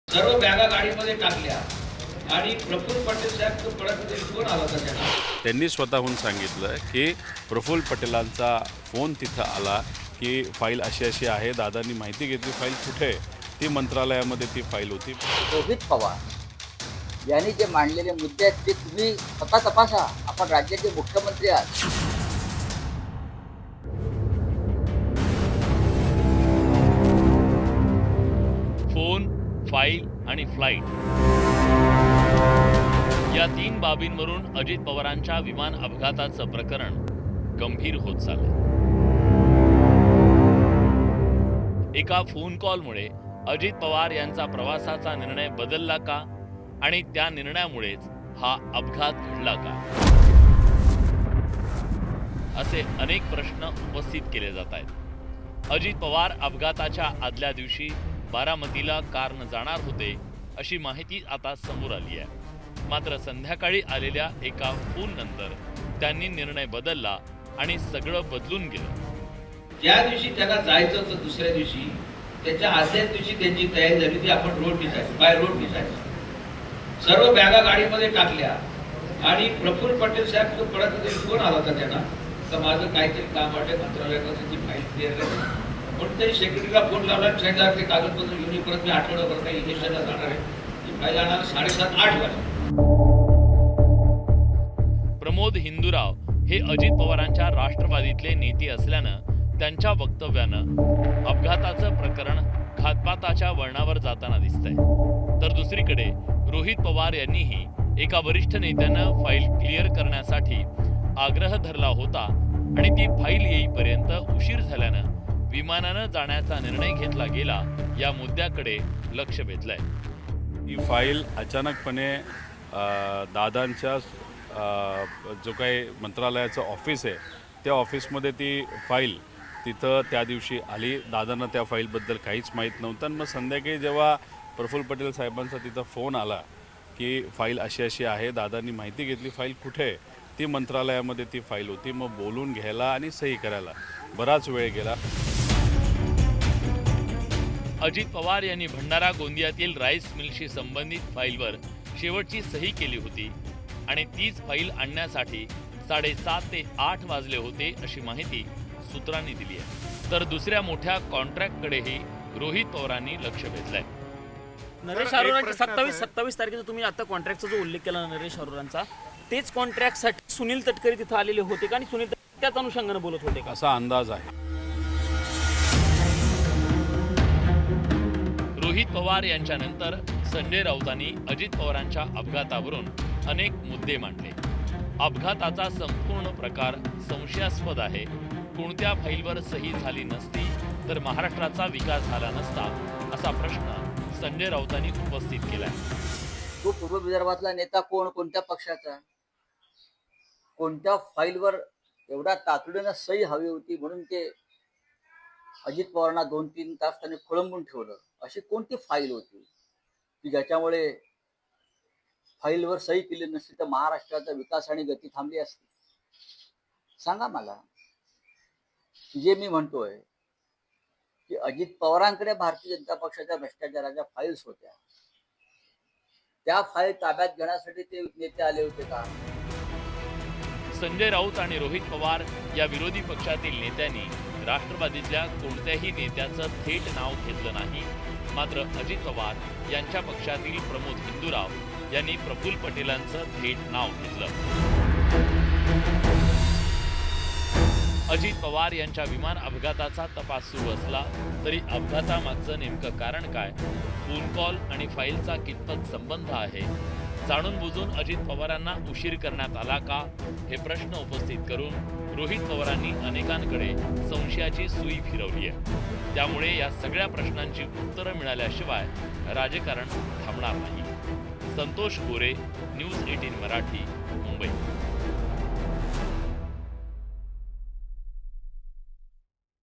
सर्व बॅगा गाडीमध्ये टाकल्या आणि प्रफुल्ल पटेल साहेब परत फोन आला होता त्यांना. त्यांनी स्वतःहून सांगितलं की प्रफुल्ल पटेलांचा फोन तिथं आला की फाईल अशी अशी आहे, दादांनी माहिती घेतली फाईल कुठे आहे, ती मंत्रालयामध्ये ती फाईल होती. रोहित पवार यांनी जे मांडलेले मुद्दे आहेत ते तुम्ही स्वतः तपासा. आपण राज्याचे मुख्यमंत्री आहात. फोन, फाईल आणि फ्लाईट या तीन बाबींवरून अजित पवारांच्या विमान अपघाताचं प्रकरण गंभीर होत चाललंय. एका फोन कॉलमुळे अजित पवार यांचा प्रवासाचा निर्णय बदलला का आणि त्या निर्णयामुळेच हा अपघात घडला का, असे अनेक प्रश्न उपस्थित केले जात आहेत. अजित पवार अपघाताच्या आदल्या दिवशी बारामतीला कारनं जाणार होते अशी माहिती आता समोर आली आहे. मात्र संध्याकाळी आलेल्या एका फोन नंतर त्यांनी निर्णय बदलला आणि सगळं बदलून गेलं. ज्या दिवशी त्यांना जायचं होतं दुसऱ्या दिवशी त्याच्या आदल्याच दिवशी त्यांची तयारी झाली ती आपण रोड जायचं, बाय रोड जायचं. सर्व बॅगा गाडीमध्ये टाकल्या आणि प्रफुल्ल पटेल साहेब परत फोन आला होता त्यांना तर माझं काहीतरी काम वाटतं मंत्रालयात त्याची फाईल क्लिअर आहे. म्हणून तरी सेक्रेटरीला फोन लावला आणि सांगितलं ते कागदपत्र घेऊन ये, परत मी आठवड्याभर काही इलेक्शनला जाणार आहे. ती फाईल आणणार 7:30-8 वाजता. प्रमोद हिंदूराव हे अजित पवारांच्या राष्ट्रवादीतले नेते असल्यानं त्यांच्या वक्तव्यानं अपघाताचं प्रकरण घातपाताच्या वळणावर जाताना दिसतंय. तर दुसरीकडे रोहित पवार यांनीही एका वरिष्ठ नेत्यानं फाईल क्लिअर करण्यासाठी आग्रह धरला होता आणि ती फाईल येईपर्यंत उशीर झाल्यानं विमानानं जाण्याचा निर्णय घेतला गेला. या मुद्द्याकडे लक्ष वेधलंय. ही फाईल अचानकपणे दादांच्या जो काही मंत्रालयाचं ऑफिस आहे त्या ऑफिसमध्ये ती फाईल तिथं त्या दिवशी आली. दादांना त्या फाईलबद्दल काहीच माहीत नव्हतं. आणि मग संध्याकाळी जेव्हा प्रफुल्ल पटेल साहेबांचा तिथं फोन आला की फाईल अशी अशी आहे, दादांनी माहिती घेतली फाईल कुठे आहे, ती मंत्रालयामध्ये ती फाईल होती. मग बोलून घ्यायला आणि सही करायला बराच वेळ गेला. अजित पवार यांनी भंडारा गोंदियातील राईस मिलशी संबंधित फाईलवर शेवटची सही केली होती आणि तीच फाईल आणण्यासाठी 7:30 ते 8 वाजले होते अशी माहिती सूत्रांनी दिली आहे. तर दुसऱ्या मोठ्या कॉन्ट्रॅक्टकडेही रोहित पवारांनी लक्ष वेधलंय. नरेश अरोरांची 27 तारखेचा तुम्ही आता कॉन्ट्रॅक्टचा जो उल्लेख केला नरेश अरोरांचा, तेच कॉन्ट्रॅक्टसाठी सुनील तटकरे तिथं आलेले होते का आणि सुनील तटकरे त्याच अनुषंगाने बोलत होते का, असा अंदाज आहे. रोहित पवार यांच्यानंतर संजय राऊतांनी अजित पवारांच्या अपघातावरून अनेक मुद्दे मांडले. अपघाताचा संपूर्ण प्रकार संशयास्पद आहे. कोणत्या फाईलवर सही झाली नसती तर महाराष्ट्राचा विकास झाला नसता, असा प्रश्न संजय राऊतांनी उपस्थित केलाय. तो पूर्व विदर्भातला नेता कोण, कोणत्या पक्षाचा, कोणत्या फाईलवर एवढ्या तातडीनं सही हवी होती म्हणून ते अजित पवारांना 2-3 तास त्यांनी खोळंबून ठेवलं. अशी कोणती फाईल होती की ज्याच्यामुळे फाईलवर सही केली नसती तर महाराष्ट्राचा विकास आणि गती थांबली असती? सांगा मला. जे मी म्हणतोय की अजित पवारांकडे भारतीय जनता पक्षाच्या भ्रष्टाचाराच्या फाईल्स होत्या. त्या फाईल ताब्यात घेण्यासाठी ते नेते आले होते का? संजय राऊत आणि रोहित पवार या विरोधी पक्षातील नेत्यांनी राष्ट्रवादीतल्या कोणत्याही नेत्याचं थेट नाव घेतलं नाही. मात्र अजित पवार यांच्या पक्षातील प्रमोद हिंदूराव यांनी प्रफुल्ल पटेलांचं थेट नाव घेतलं. अजित पवार यांच्या विमान अपघाताचा तपास सुरू असला तरी अपघातामागचं नेमकं कारण काय, फोन कॉल आणि फाईलचा कितपत संबंध आहे, जाणून बुजून अजित पवारांना उशीर करण्यात आला का, हे प्रश्न उपस्थित करून रोहित पवारांनी अनेकांकडे संशयाची सुई फिरवली आहे. त्यामुळे या सगळ्या प्रश्नांची उत्तरं मिळाल्याशिवाय राजकारण थांबणार नाही. संतोष गोरे, न्यूज 18 मराठी, मुंबई.